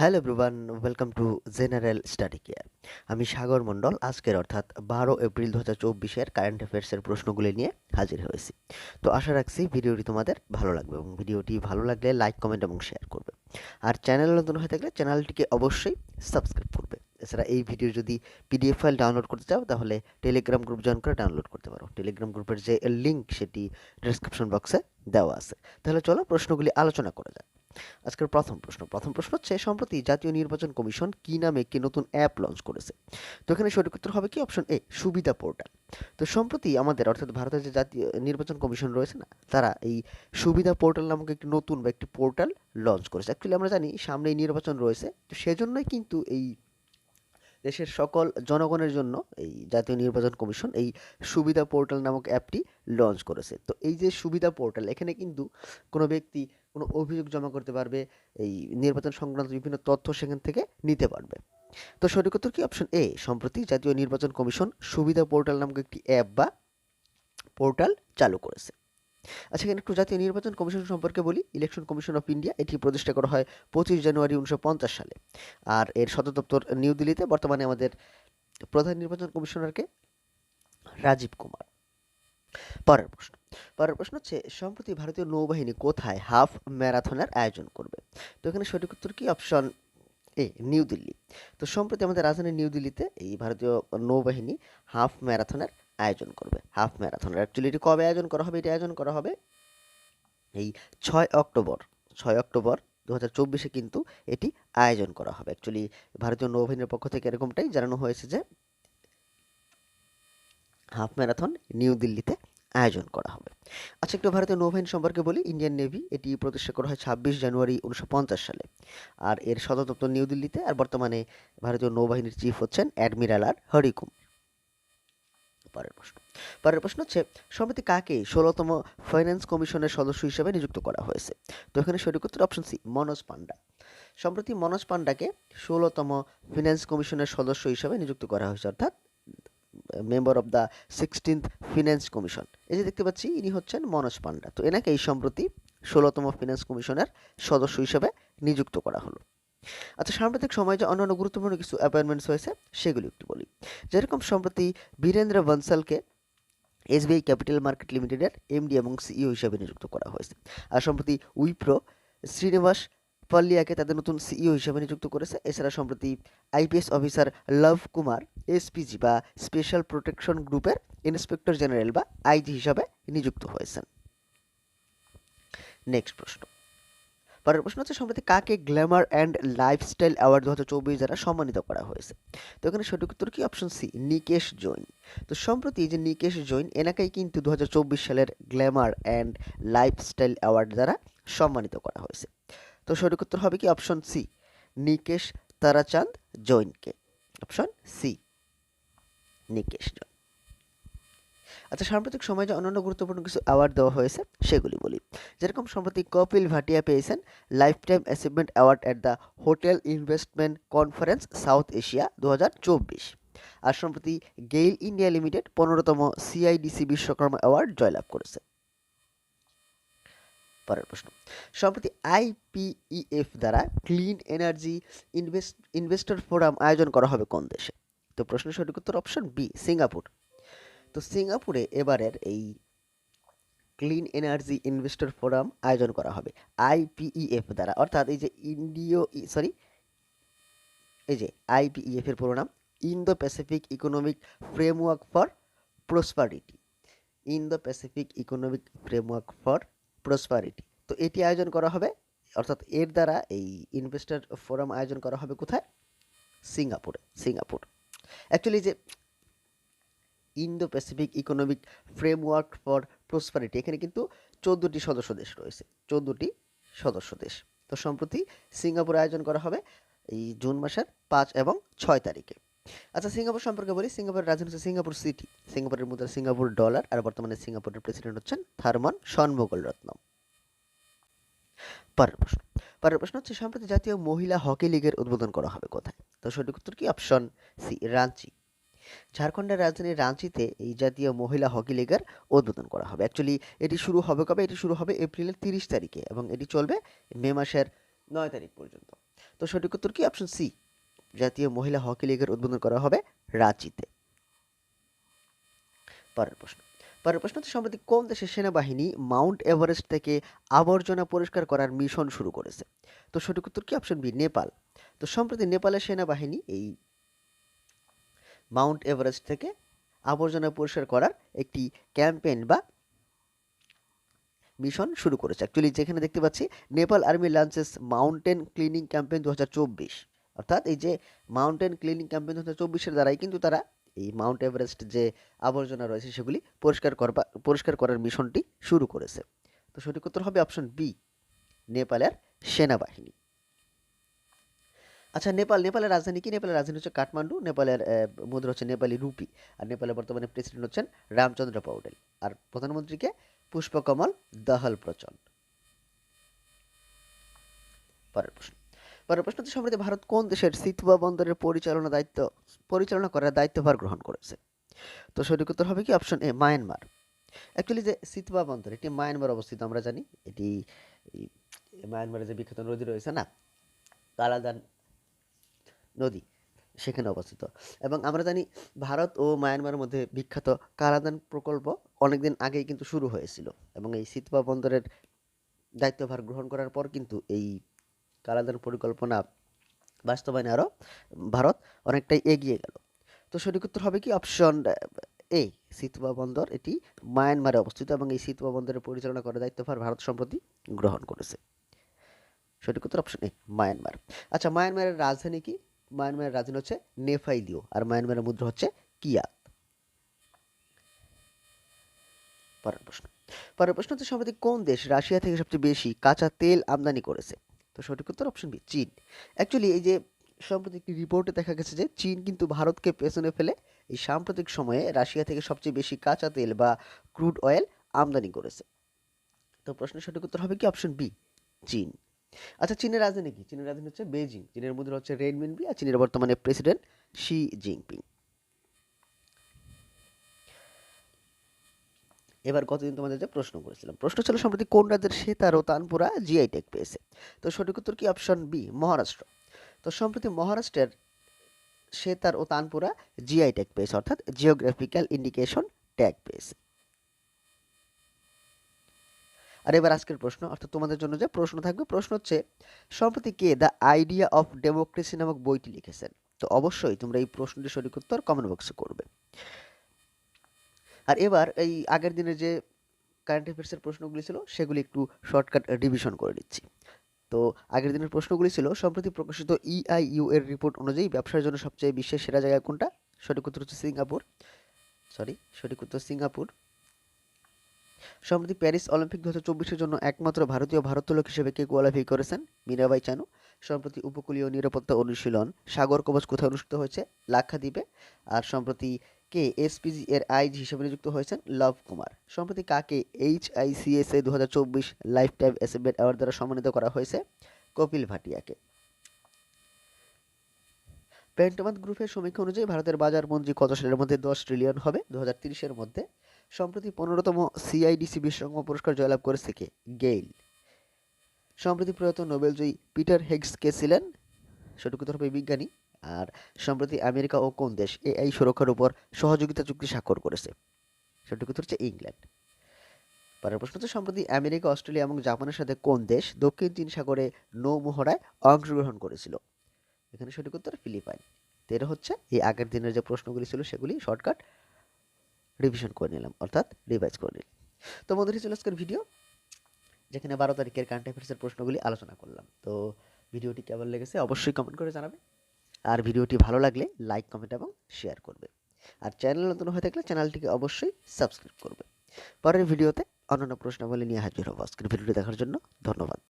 Hello everyone, welcome to general study care. আমি সাগর মণ্ডল আজকের অর্থাৎ 12 এপ্রিল 2024-এর কারেন্ট অ্যাফেয়ার্সের প্রশ্নগুলি নিয়ে হাজির হয়েছি। তো আশা রাখছি ভিডিওটি তোমাদের ভালো লাগবে এবং ভিডিওটি ভালো লাগলে লাইক, কমেন্ট এবং শেয়ার করবে। আর চ্যানেল নতুন হয়ে থাকলে চ্যানেলটিকে অবশ্যই সাবস্ক্রাইব করবে। এছাড়া এই ভিডিও যদি পিডিএফ ফাইল ডাউনলোড করতে চাও তাহলে টেলিগ্রাম গ্রুপ জয়েন করে ডাউনলোড করতে পারো। টেলিগ্রাম গ্রুপের যে লিঙ্ক সেটি ডেসক্রিপশন বক্সে দেওয়া আছে। তাহলে চলো প্রশ্নগুলি আলোচনা করা যাক। আজকের প্রথম প্রশ্ন হচ্ছে, সম্প্রতি জাতীয় নির্বাচন কমিশন কি নামে একটি নতুন অ্যাপ লঞ্চ করেছে? তো এখানে সঠিক উত্তর হবে কি? অপশন এ, সুবিধা পোর্টাল। তো সম্প্রতি আমাদের অর্থাৎ ভারতের যে জাতীয় নির্বাচন কমিশন রয়েছে না, তারা এই সুবিধা পোর্টাল নামক একটি নতুন বা একটি পোর্টাল লঞ্চ করেছে। অ্যাকচুয়ালি আমরা জানি সামনেই নির্বাচন রয়েছে, তো সেজন্যই কিন্তু এই দেশের সকল জনগণের জন্য এই জাতীয় নির্বাচন কমিশন এই সুবিধা পোর্টাল নামক অ্যাপটি লঞ্চ করেছে। তো এই যে সুবিধা পোর্টাল, এখানে কিন্তু কোনো ব্যক্তি কোনো অভিযোগ জমা করতে পারবে, এই নির্বাচন সংক্রান্ত বিভিন্ন তথ্য সেখান থেকে নিতে পারবে। তো সঠিক উত্তর কি? অপশন এ, সম্প্রতি জাতীয় নির্বাচন কমিশন সুবিধা পোর্টাল নামক একটি অ্যাপ বা পোর্টাল চালু করেছে। আচ্ছা, এখানে একটু জাতীয় নির্বাচন কমিশন সম্পর্কে বলি। ইলেকশন কমিশন অফ ইন্ডিয়া এটি প্রতিষ্ঠা করা হয় 25 জানুয়ারি 1950 সালে। আর এর সদর দপ্তর নিউ দিল্লিতে। বর্তমানে আমাদের প্রধান নির্বাচন কমিশনারকে রাজীব কুমার। পরের প্রশ্ন পরের প্রশ্ন হচ্ছে, সম্প্রতি ভারতীয় নৌবাহিনী কোথায় হাফ ম্যারাথনের আয়োজন করবে? তো এখানে সঠিক উত্তর কি? Option A, new Delhi. তো সম্প্রতি আমাদের রাজধানী নিউ দিল্লিতে এই ভারতীয় নৌবাহিনী হাফ ম্যারাথনের আয়োজন করবে। হাফ ম্যারাথনের অ্যাকচুয়ালি এটি কবে আয়োজন করা হবে? এটি আয়োজন করা হবে এই 6 অক্টোবর। 6 অক্টোবর 2024-এ কিন্তু এটি আয়োজন করা হবে। অ্যাকচুয়ালি ভারতীয় নৌবাহিনীর পক্ষ থেকে এরকমটাই জানানো হয়েছে যে হাফ ম্যারাথন নিউ দিল্লিতে আয়োজন করা হবে। আচ্ছা, একটু ভারতীয় নৌবাহিনী সম্পর্কে বলি। ইন্ডিয়ান নেভি এটি প্রতিষ্ঠা করা হয় 26 জানুয়ারি 1950 সালে। আর এর সদর দপ্তর নিউ দিল্লিতে। আর বর্তমানে ভারতীয় নৌবাহিনীর চিফ হচ্ছেন অ্যাডমিরাল আর হরিকুমার। পরের প্রশ্ন পরের প্রশ্ন হচ্ছে, সম্প্রতি কাকে 16তম ফাইন্যান্স কমিশনের সদস্য হিসেবে নিযুক্ত করা হয়েছে? তো এখানে সঠিক উত্তর অপশন সি, মনোজ পান্ডা। সম্প্রতি মনোজ পান্ডাকে 16তম ফিনান্স কমিশনের সদস্য হিসেবে নিযুক্ত করা হয়েছে, অর্থাৎ member of the 16th finance commission. এই যে দেখতে পাচ্ছি, ইনি হচ্ছেন মনোজ পান্ডা। তো এনাকে এই সম্প্রতি 16তম ফিনান্স কমিশনের সদস্য হিসেবে নিযুক্ত করা হলো। আচ্ছা, সাম্প্রতিক সময়ে যে অন্যান্য গুরুত্বপূর্ণ কিছু অ্যাপয়েন্টমেন্টস হয়েছে সেগুলি একটু বলি। যেরকম সম্প্রতি বীরেন্দ্র বনসালকে এসবিআই ক্যাপিটাল মার্কেট লিমিটেডের এমডি এবং সিইও হিসেবে নিযুক্ত করা হয়েছে। আর সম্প্রতি উইপ্রো শ্রীনিবাস পাল্লিয়াকে তাদের নতুন সিইও হিসেবে নিযুক্ত করেছে। এছাড়া সম্প্রতি IPS officer love Kumar SPG বা স্পেশাল প্রোটেকশন গ্রুপের ইন্সপেক্টর জেনারেল বা আইজি হিসাবে নিযুক্ত হয়েছেন। নেক্সট প্রশ্ন পরের প্রশ্ন হচ্ছে, সম্প্রতি কাকে গ্ল্যামার অ্যান্ড লাইফস্টাইল অ্যাওয়ার্ড 2024 দ্বারা সম্মানিত করা হয়েছে? তো এখানে সঠিক উত্তর কি? অপশন সি, নিকেশ জৈন। তো সম্প্রতি এই যে নিকেশ জৈন, এনাকেই কিন্তু 2024 সালের গ্ল্যামার অ্যান্ড লাইফস্টাইল অ্যাওয়ার্ড দ্বারা সম্মানিত করা হয়েছে। তো সঠিক উত্তর হবে কি? অপশন সি, নিকেশ তারাচাঁদ জৈনকে। অপশন সি, নিকেশ জৈন। আচ্ছা, সাম্প্রতিক সময়ে যে অন্যান্য গুরুত্বপূর্ণ কিছু অ্যাওয়ার্ড দেওয়া হয়েছে সেগুলি বলি। যেরকম সম্প্রতি কপিল ভাটিয়া পেয়েছেন lifetime achievement award at the hotel investment conference South Asia 2024। আর সম্প্রতি গেইল ইন্ডিয়া লিমিটেড 15তম সিআইডিসি বিশ্বকর্মা অ্যাওয়ার্ড জয়লাভ করেছে। পরের প্রশ্ন, সম্প্রতি আইপিইএফ দ্বারা ক্লিন এনার্জি ইনভেস্টর ফোরাম আয়োজন করা হবে কোন দেশে? তো প্রশ্নের সঠিক উত্তর অপশন বি, সিঙ্গাপুর। তো সিঙ্গাপুরে এবারের এই ক্লিন এনার্জি ইনভেস্টর ফোরাম আয়োজন করা হবে আইপিইএফ দ্বারা, অর্থাৎ এই যে এই যে আইপিইএফ এর পুরো নাম Indo Pacific economic framework for prosperity. Indo Pacific economic framework for prosperity. তো এটি আয়োজন করা হবে, অর্থাৎ এর দ্বারা এই ইনভেস্টর ফোরাম আয়োজন করা হবে কোথায়? সিঙ্গাপুরে। সিঙ্গাপুর অ্যাকচুয়ালি যে Indo Pacific economic framework for prosperity, এখানে কিন্তু 14টি সদস্য দেশ রয়েছে। 14টি সদস্য দেশ। তো সম্প্রতি সিঙ্গাপুরে আয়োজন করা হবে এই জুন মাসের 5 এবং 6 তারিখে। আচ্ছা, সিঙ্গাপুর সম্পর্কে বলি। সিঙ্গাপুরের রাজধানী হচ্ছে সিঙ্গাপুর সিটি। সিঙ্গাপুরের মুদ্রা সিঙ্গাপুর ডলার। আর বর্তমানে সিঙ্গাপুরের প্রেসিডেন্ট হচ্ছেন থার্মন ষণমুগলরত্নম। পরের প্রশ্ন পরের প্রশ্ন হচ্ছে, সম্প্রতি জাতীয় মহিলা হকি লিগের উদ্বোধন করা হবে কোথায়? তো সঠিক উত্তর কি? Option C, Ranchi. ঝাড়খণ্ডের রাজধানী রাঁচিতে এই জাতীয় মহিলা হকি লিগের উদ্বোধন করা হবে। অ্যাকচুয়ালি এটি শুরু হবে কবে? এটি শুরু হবে এপ্রিলের 30 তারিখে এবং এটি চলবে মে মাসের 9 তারিখ পর্যন্ত। তো তো সঠিক উত্তর কি? অপশন সি, জাতীয় মহিলা হকি লীগের উদ্বোধন করা হবে রাঁচিতে। পরের প্রশ্ন হচ্ছে, সম্প্রতি কোন দেশের সেনাবাহিনী মাউন্ট এভারেস্ট থেকে আবর্জনা পরিষ্কার করার মিশন শুরু করেছে? তো সঠিক উত্তর কি? Option B, Nepal. তো সম্প্রতি নেপালের সেনাবাহিনী এই মাউন্ট এভারেস্ট থেকে আবর্জনা পরিষ্কার করার একটি ক্যাম্পেইন বা মিশন শুরু করেছে। অ্যাকচুয়ালি যেখানে দেখতে পাচ্ছি, Nepal army launches mountain cleaning campaign 2024, অর্থাৎ এই যে মাউন্টেন ক্লিনিং ক্যাম্পেইন 2024-এর দ্বারাই কিন্তু তারা এই মাউন্ট এভারেস্ট যে আবর্জনা রয়েছে সেগুলি পরিষ্কার করার মিশনটি শুরু করেছে। তো সঠিক উত্তর হবে অপশন বি, নেপালের সেনাবাহিনী। আচ্ছা, নেপালের রাজধানী কি? নেপালের রাজধানী হচ্ছে কাঠমান্ডু। নেপালের মুদ্রা হচ্ছে নেপালি রুপি। আর নেপালের বর্তমানে প্রেসিডেন্ট হচ্ছেন রামচন্দ্র পৌডেল। আর প্রধানমন্ত্রীকে পুষ্পকমল দহল প্রচন্ড। পরের প্রশ্ন হচ্ছে, সম্প্রতি ভারত কোন দেশের সিতওয়া বন্দরের পরিচালনা করার দায়িত্বভার গ্রহণ করেছে? তো সঠিক উত্তর হবে কি? Option A, Myanmar. অ্যাকচুয়ালি যে সিতওয়া বন্দর, এটি মায়ানমার অবস্থিত, আমরা জানি। এটি এই মায়ানমারের যে বিখ্যাত নদী রয়েছে না, কালাদান নদী, সেখানে অবস্থিত। এবং আমরা জানি ভারত ও মায়ানমারের মধ্যে বিখ্যাত কালাদান প্রকল্প অনেকদিন আগেই কিন্তু শুরু হয়েছিল, এবং এই সিতওয়া বন্দরের দায়িত্বভার গ্রহণ করার পর কিন্তু এই কালাদান পরিকল্পনা বাস্তবায়নে আরও ভারত অনেকটাই এগিয়ে গেল। তো সঠিক উত্তর হবে কি? অপশন এ, সিতওয়া বন্দর, এটি মায়ানমারে অবস্থিত, এবং এই সিতওয়া বন্দরের পরিচালনা করার দায়িত্বভার ভারত সম্প্রতি গ্রহণ করেছে। সঠিক উত্তর অপশন এ, মায়ানমার। আচ্ছা, মায়ানমারের রাজধানী কি? মায়ানমারের রাজধানী হচ্ছে নেফাইলিও, আর মায়ানমারের মুদ্রা হচ্ছে কিয়াত। পরের প্রশ্ন হচ্ছে, সম্প্রতি কোন দেশ রাশিয়া থেকে সবচেয়ে বেশি কাঁচা তেল আমদানি করেছে? তো সঠিক উত্তর অপশন বি, চীন। অ্যাকচুয়ালি এই যে সম্প্রতি একটি রিপোর্টে দেখা গেছে যে চীন কিন্তু ভারতকে পেছনে ফেলে এই সাম্প্রতিক সময়ে রাশিয়া থেকে সবচেয়ে বেশি কাঁচা তেল বা ক্রুড অয়েল আমদানি করেছে। তো প্রশ্নের সঠিক উত্তর হবে কি? অপশন বি, চীন। আচ্ছা, চীনের রাজধানী কি? চীনের রাজধানী হচ্ছে বেইজিং। চীনের মুদ্রা হচ্ছে রেনমিনবি, আর চীনের বর্তমানে প্রেসিডেন্ট শি জিনপিং। এবার গতদিন তোমাদের যে প্রশ্ন করেছিলাম, প্রশ্ন ছিল সম্প্রতি কোন রাজ্যের সেতার ও তানপুরা জিআই ট্যাগ পেয়েছে? তো সঠিক উত্তর কি? Option B, Maharashtra. তো সম্প্রতি মহারাষ্ট্রের সেতার ও তানপুরা জিআই ট্যাগ পেয়েছে, অর্থাৎ জিওগ্রাফিক্যাল ইন্ডিকেশন ট্যাগ পেয়েছে। আর এবার আজকের প্রশ্ন, অর্থাৎ তোমাদের জন্য যে প্রশ্ন থাকবে, প্রশ্ন হচ্ছে, সম্প্রতি কে দ্য আইডিয়া অফ ডেমোক্রেসি নামক বইটি লিখেছেন? তো অবশ্যই তোমরা এই প্রশ্নটির সঠিক উত্তর কমেন্ট বক্সে করবে। আর এবার এই আগের দিনের যে কারেন্ট অ্যাফেয়ার্সের প্রশ্নগুলি ছিল সেগুলি একটু শর্টকাট রিভিশন করে দিচ্ছি। তো আগের দিনের প্রশ্নগুলি ছিল, সম্প্রতি প্রকাশিত ইআইইউ এর রিপোর্ট অনুযায়ী ব্যবসার জন্য সবচেয়ে বিশ্বের সেরা জায়গা কোনটা? সঠিক উত্তর হচ্ছে সঠিক উত্তর সিঙ্গাপুর। সম্প্রতি প্যারিস অলিম্পিক 2024-এর জন্য একমাত্র ভারতীয় ভারোত্তোলক হিসেবে কে কোয়ালিফাই করেছেন? মীরাবাই চানু। সম্প্রতি উপকূলীয় নিরাপত্তা অনুশীলন সাগর কবচ কোথায় অনুষ্ঠিত হয়েছে? লাক্ষাদ্বীপে। আর সম্প্রতি কে এসপিজি এর আইজি হিসেবে নিযুক্ত হয়েছেন? লব কুমার। সম্প্রতি কাকে HICSA 2024 life time achievement award দ্বারা সম্মানিত করা হয়েছে? কপিল ভাটিয়াকে। পেন্টোমান্থ গ্রুপের সমীক্ষা অনুযায়ী ভারতের বাজার পুঁজি কত সালের মধ্যে 10 ট্রিলিয়ন হবে? 2030-এর মধ্যে। সম্প্রতি 15তম CIDC বিশ্বকর্মা পুরস্কার জয়লাভ করেছে কে? গেইল। সম্প্রতি প্রয়াত নোবেলজয়ী পিটার হেগস কে ছিলেন? সঠিক উত্তর হবে বিজ্ঞানী। আর সম্প্রতি আমেরিকা ও কোন দেশ AI সুরক্ষার উপর সহযোগিতা চুক্তি স্বাক্ষর করেছে? সঠিক উত্তর হচ্ছে ইংল্যান্ড। পরের প্রশ্ন হচ্ছে, সম্প্রতি আমেরিকা, অস্ট্রেলিয়া এবং জাপানের সাথে কোন দেশ দক্ষিণ চীন সাগরে নৌ মহড়ায় অংশগ্রহণ করেছিল? এখানে সঠিক উত্তর ফিলিপাইন। এর হচ্ছে এই আগের দিনের যে প্রশ্নগুলি ছিল সেগুলি শর্টকাট রিভিশন করে নিলাম, অর্থাৎ রিভাইজ করে নিলাম। তো বন্ধুরা, ছিল আজকের ভিডিও, যেখানে 12 তারিখের কারেন্ট অ্যাফেয়ার্সের প্রশ্নগুলি আলোচনা করলাম। তো ভিডিওটি কেমন লেগেছে অবশ্যই কমেন্ট করে জানাবে। আর ভিডিওটি ভালো লাগলে লাইক, কমেন্ট এবং শেয়ার করবে। আর চ্যানেল নতুন হয়ে থাকলে চ্যানেলটিকে অবশ্যই সাবস্ক্রাইব করবে। পরের ভিডিওতে অন্যান্য প্রশ্নাবলী নিয়ে হাজির হব। আজকের ভিডিওটি দেখার জন্য ধন্যবাদ।